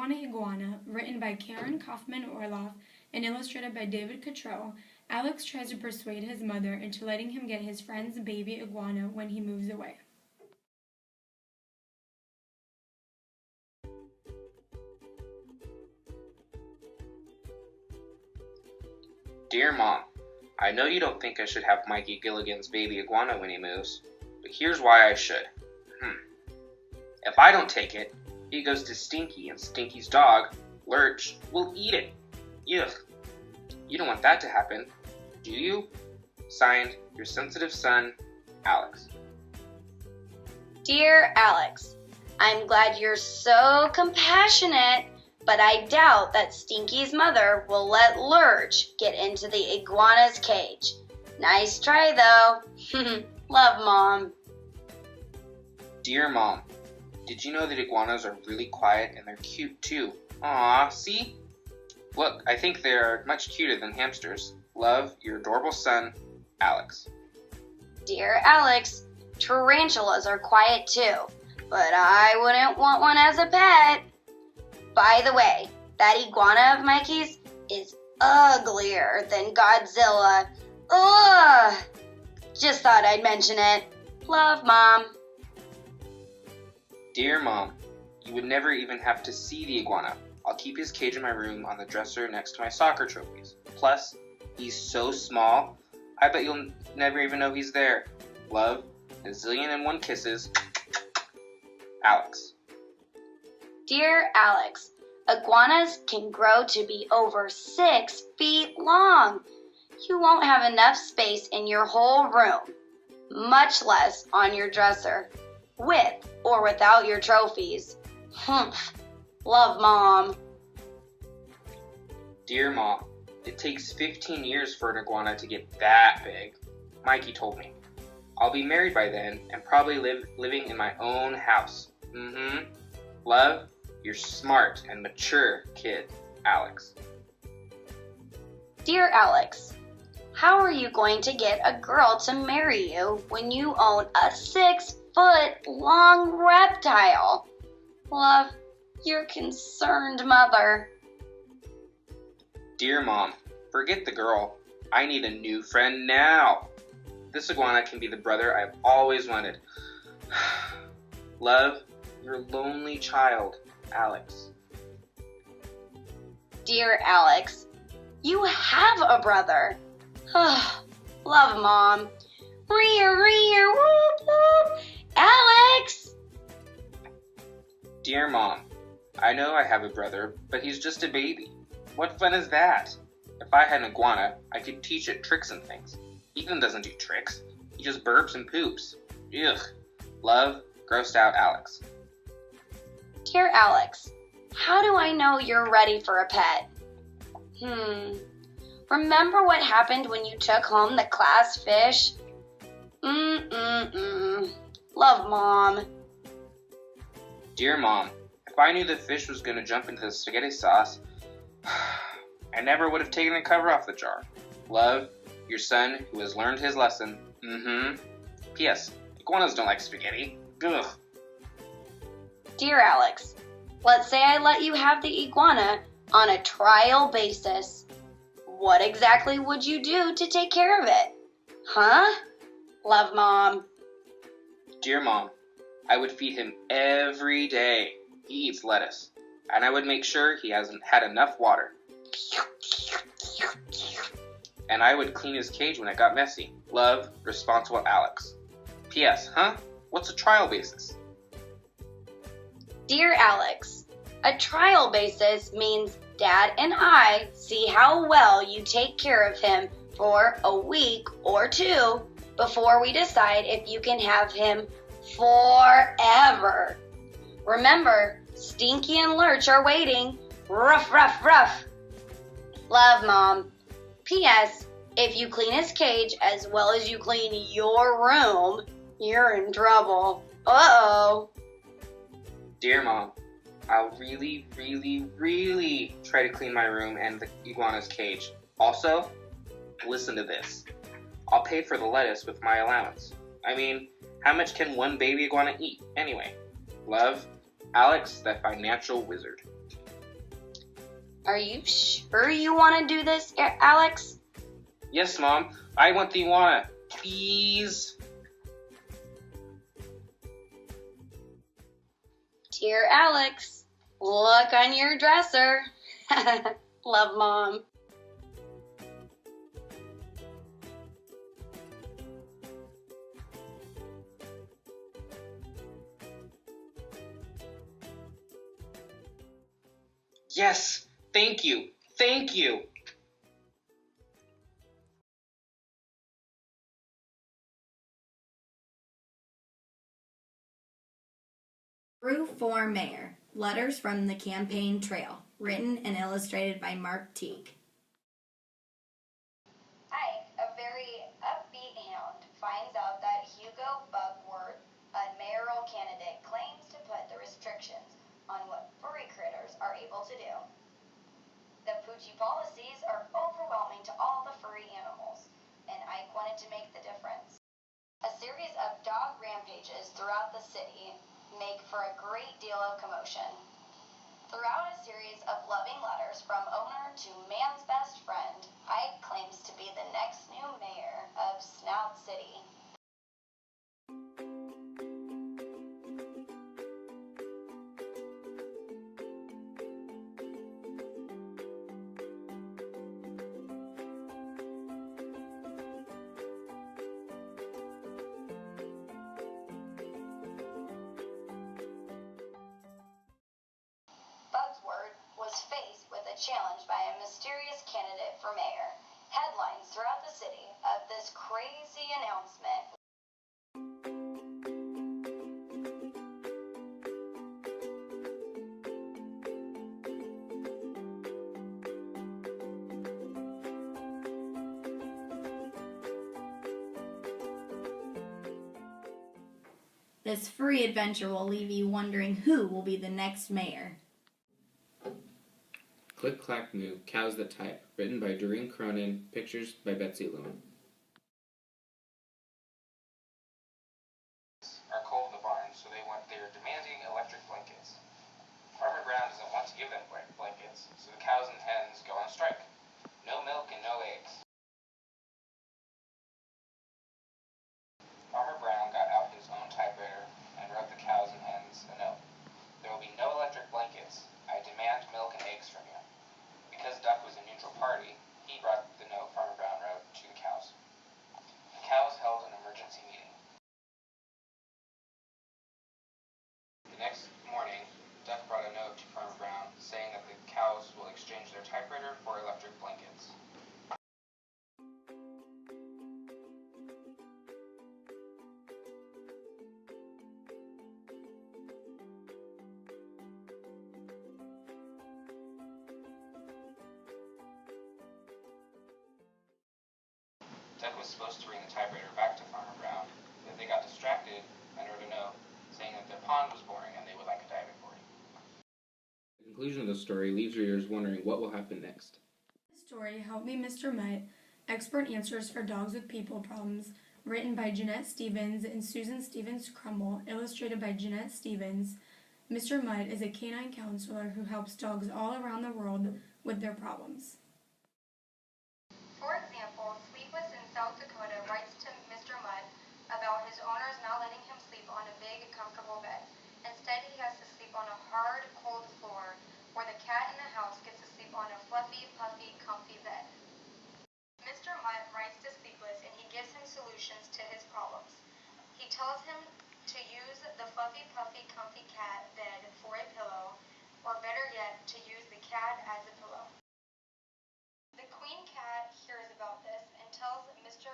Wanna Iguana, written by Karen Kaufman-Orloff and illustrated by David Cottrell, Alex tries to persuade his mother into letting him get his friend's baby iguana when he moves away. Dear Mom, I know you don't think I should have Mikey Gilligan's baby iguana when he moves, but here's why I should. If I don't take it, he goes to Stinky, and Stinky's dog, Lurch, will eat it. Ugh. You don't want that to happen, do you? Signed, your sensitive son, Alex. Dear Alex, I'm glad you're so compassionate, but I doubt that Stinky's mother will let Lurch get into the iguana's cage. Nice try, though. Love, Mom. Dear Mom, did you know that iguanas are really quiet and they're cute too? Aw, see? Look, I think they're much cuter than hamsters. Love, your adorable son, Alex. Dear Alex, tarantulas are quiet too, but I wouldn't want one as a pet. By the way, that iguana of Mikey's is uglier than Godzilla. Ugh! Just thought I'd mention it. Love, Mom. Dear Mom, you would never even have to see the iguana. I'll keep his cage in my room on the dresser next to my soccer trophies. Plus, he's so small, I bet you'll never even know he's there. Love, a zillion and one kisses, Alex. Dear Alex, iguanas can grow to be over 6 feet long. You won't have enough space in your whole room, much less on your dresser, with or without your trophies. Humph. Love, Mom. Dear Mom, it takes 15 years for an iguana to get that big. Mikey told me. I'll be married by then and probably living in my own house. Love, your smart and mature kid, Alex. Dear Alex, how are you going to get a girl to marry you when you own a 6-foot-long reptile? Love, your concerned mother. Dear Mom, forget the girl. I need a new friend now. This iguana can be the brother I've always wanted. Love, your lonely child, Alex. Dear Alex, you have a brother. Love, Mom. Rear, whoop, whoop. Alex! Dear Mom, I know I have a brother, but he's just a baby. What fun is that? If I had an iguana, I could teach it tricks and things. Ethan doesn't do tricks. He just burps and poops. Ugh. Love, grossed out Alex. Dear Alex, how do I know you're ready for a pet? Remember what happened when you took home the class fish? Love, Mom. Dear Mom, if I knew the fish was going to jump into the spaghetti sauce, I never would have taken the cover off the jar. Love, your son who has learned his lesson. P.S. Iguanas don't like spaghetti. Ugh. Dear Alex, let's say I let you have the iguana on a trial basis. What exactly would you do to take care of it? Love, Mom. Dear Mom, I would feed him every day. He eats lettuce. And I would make sure he hasn't had enough water. And I would clean his cage when it got messy. Love, responsible Alex. P.S. What's a trial basis? Dear Alex, a trial basis means Dad and I see how well you take care of him for a week or 2 before we decide if you can have him forever. Remember, Stinky and Lurch are waiting. Ruff, ruff, ruff. Love, Mom. P.S. If you clean his cage as well as you clean your room, you're in trouble. Uh-oh. Dear Mom, I'll really, really, really try to clean my room and the iguana's cage. Also, listen to this. I'll pay for the lettuce with my allowance. I mean, how much can one baby iguana eat, anyway? Love, Alex, the financial wizard. Are you sure you want to do this, Alex? Yes, Mom. I want the iguana. Please. Dear Alex, look on your dresser. Love, Mom. Yes. Thank you. Thank you. Brew for Mayor. Letters from the Campaign Trail. Written and illustrated by Mark Teague. Ike, a very upbeat hound, finds out that Hugo Bugworth, a mayoral candidate, claims to put the restrictions on what furry critters are able to do. The Poochie policies are overwhelming to all the furry animals, and Ike wanted to make the difference. A series of dog rampages throughout the city make for a great deal of commotion. Throughout a series of loving letters from owner to man's best friend, Ike claims to be the next new mayor of Snout City. Bugsworth was faced with a challenge by a mysterious candidate for mayor. Headlines throughout the city of this crazy announcement. This free adventure will leave you wondering who will be the next mayor. Click Clack Moo, Cows That Type, written by Doreen Cronin, pictures by Betsy Lowen. Are cold in the barn, so they're demanding electric blankets. Farmer Brown doesn't want to give them blankets, so the cows and hens go on strike. No milk and no eggs. Farmer Brown got out his own typewriter and wrote the cows and hens a note. There will be no electric blankets. I demand milk and eggs from you. Because Duck was a neutral party, he brought the note Farmer Brown wrote to the cows. The cows held an emergency meeting. The next morning, Duck brought a note to Farmer Brown saying that the cows will exchange their typewriter for electric blankets. Duck was supposed to bring the typewriter back to Farmer Brown, but they got distracted and wrote a note saying that their pond was boring and they would like a diving board. The conclusion of the story leaves readers wondering what will happen next. The story Help Me Mr. Mutt, Expert Answers for Dogs with People Problems, written by Jeanette Stevens and Susan Stevens Crumble, illustrated by Jeanette Stevens. Mr. Mutt is a canine counselor who helps dogs all around the world with their problems. For example, Sleepless in South Dakota writes to Mr. Mutt about his owners not letting him sleep on a big, comfortable bed. Instead, he has to sleep on a hard, cold floor, where the cat in the house gets to sleep on a fluffy, puffy, comfy bed. Mr. Mutt writes to Sleepless and he gives him solutions to his problems. He tells him to use the fluffy, puffy, comfy cat bed for a pillow, or better yet, to use the cat as a pillow. The queen cat hears about this and tells Mr.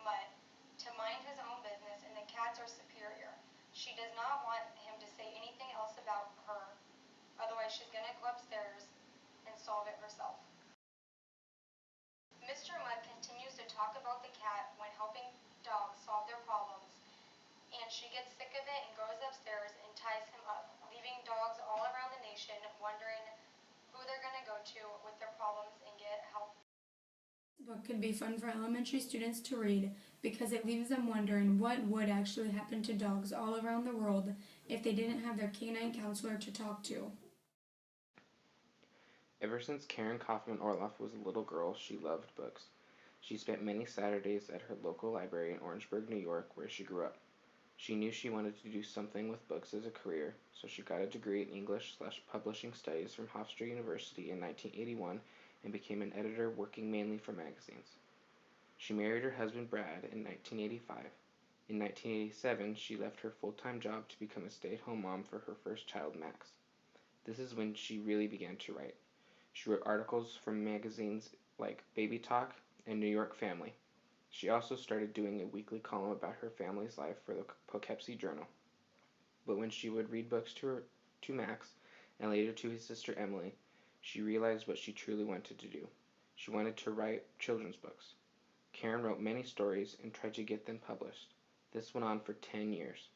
Mutt to mind his own business, and the cats are superior. She does not want him to say anything else about her, otherwise she's going to go upstairs and solve it herself. Mr. Mutt continues to talk about the cat when helping dogs solve their problems, and she gets sick of it and goes upstairs and ties him up, leaving dogs all around the nation wondering who they're going to go to with their problems and get help. This book could be fun for elementary students to read because it leaves them wondering what would actually happen to dogs all around the world if they didn't have their canine counselor to talk to. Ever since Karen Kaufman Orloff was a little girl, she loved books. She spent many Saturdays at her local library in Orangeburg, New York, where she grew up. She knew she wanted to do something with books as a career, so she got a degree in English/Publishing Studies from Hofstra University in 1981 and became an editor working mainly for magazines. She married her husband Brad in 1985. In 1987, she left her full-time job to become a stay-at-home mom for her first child, Max. This is when she really began to write. She wrote articles for magazines like Baby Talk and New York Family. She also started doing a weekly column about her family's life for the Poughkeepsie Journal. But when she would read books to Max, and later to his sister Emily, she realized what she truly wanted to do. She wanted to write children's books. Karen wrote many stories and tried to get them published. This went on for 10 years.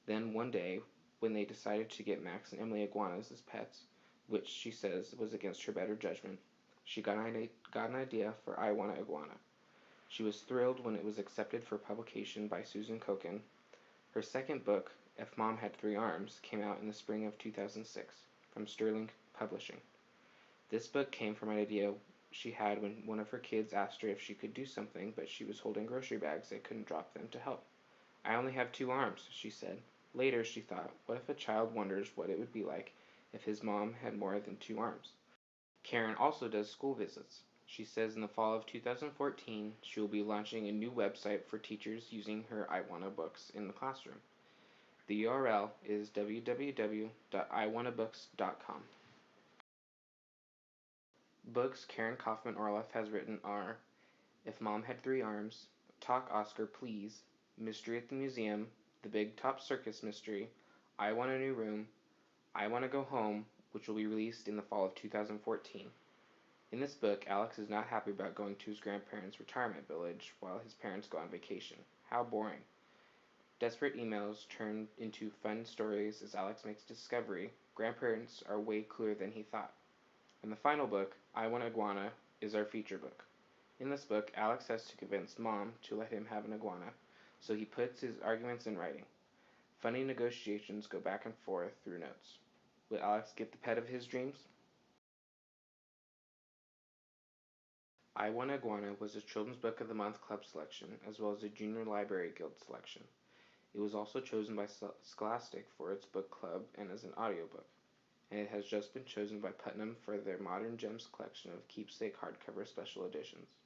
Then one day, when they decided to get Max and Emily iguanas as pets, which she says was against her better judgment, she got an idea for I Wanna Iguana. She was thrilled when it was accepted for publication by Susan Kochen. Her second book, If Mom Had Three Arms, came out in the spring of 2006 from Sterling Publishing. This book came from an idea she had when one of her kids asked her if she could do something, but she was holding grocery bags and couldn't drop them to help. I only have 2 arms, she said. Later, she thought, what if a child wonders what it would be like if his mom had more than 2 arms? Karen also does school visits. She says in the fall of 2014, she will be launching a new website for teachers using her I Wanna books in the classroom. The URL is www.iwannabooks.com. Books Karen Kaufman Orloff has written are If Mom Had Three Arms, Talk Oscar Please, Mystery at the Museum, The Big Top Circus Mystery, I Want a New Room, I Want to Go Home, which will be released in the fall of 2014. In this book, Alex is not happy about going to his grandparents' retirement village while his parents go on vacation. How boring. Desperate emails turn into fun stories as Alex makes a discovery. Grandparents are way cooler than he thought. And the final book, I Want Iguana, is our feature book. In this book, Alex has to convince Mom to let him have an iguana, so he puts his arguments in writing. Funny negotiations go back and forth through notes. Will Alex get the pet of his dreams? I Want Iguana was a Children's Book of the Month Club selection, as well as a Junior Library Guild selection. It was also chosen by Scholastic for its book club and as an audiobook, and it has just been chosen by Putnam for their Modern Gems collection of keepsake hardcover special editions.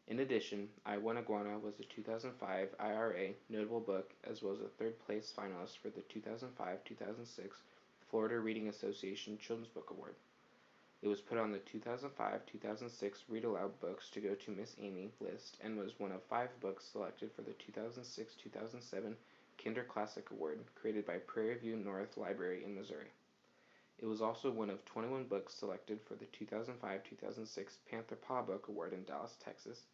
In addition, I Want Iguana was a 2005 IRA Notable Book, as well as a third-place finalist for the 2005-2006 Florida Reading Association Children's Book Award. It was put on the 2005-2006 Read Aloud Books to Go to Miss Amy list and was one of 5 books selected for the 2006-2007 Kinder Classic Award, created by Prairie View North Library in Missouri. It was also one of 21 books selected for the 2005-2006 Panther Paw Book Award in Dallas, Texas,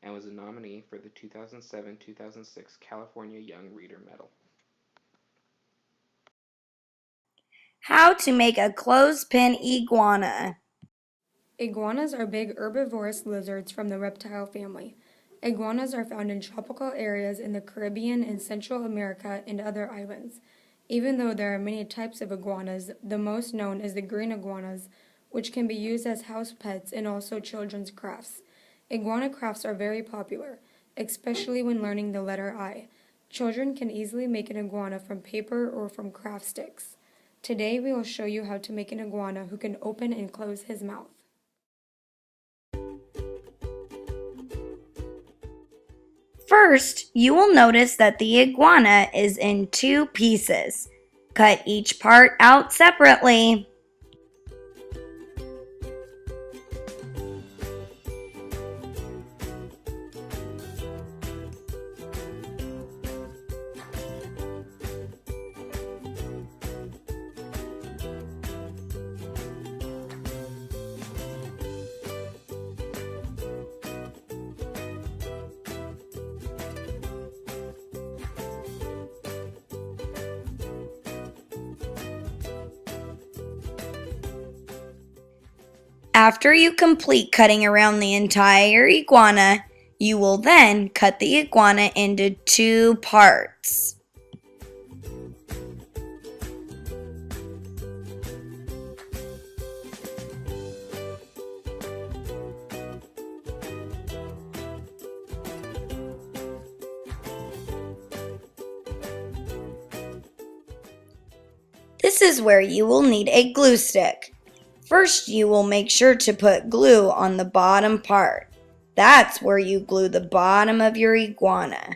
and was a nominee for the 2007-2006 California Young Reader Medal. How to make a clothespin iguana. Iguanas are big herbivorous lizards from the reptile family. Iguanas are found in tropical areas in the Caribbean and Central America and other islands. Even though there are many types of iguanas, the most known is the green iguanas, which can be used as house pets and also children's crafts. Iguana crafts are very popular, especially when learning the letter I. Children can easily make an iguana from paper or from craft sticks. Today we will show you how to make an iguana who can open and close his mouth. First, you will notice that the iguana is in 2 pieces. Cut each part out separately. After you complete cutting around the entire iguana, you will then cut the iguana into 2 parts. This is where you will need a glue stick. First, you will make sure to put glue on the bottom part. That's where you glue the bottom of your iguana.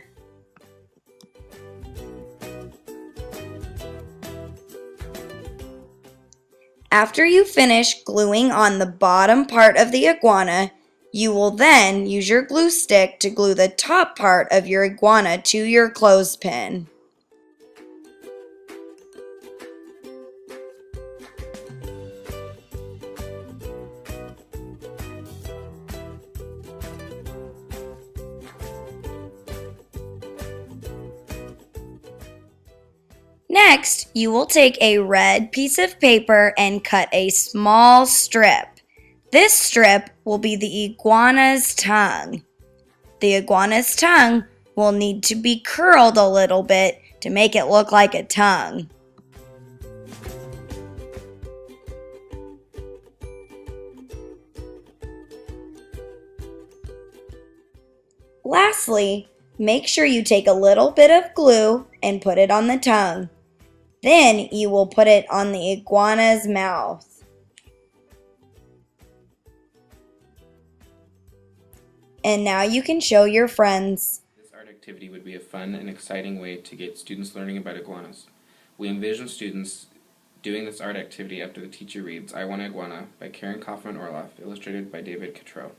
After you finish gluing on the bottom part of the iguana, you will then use your glue stick to glue the top part of your iguana to your clothespin. Next, you will take a red piece of paper and cut a small strip. This strip will be the iguana's tongue. The iguana's tongue will need to be curled a little bit to make it look like a tongue. Lastly, make sure you take a little bit of glue and put it on the tongue. Then you will put it on the iguana's mouth. And now you can show your friends. This art activity would be a fun and exciting way to get students learning about iguanas. We envision students doing this art activity after the teacher reads I Wanna Iguana by Karen Kaufman Orloff, illustrated by David Cottrell.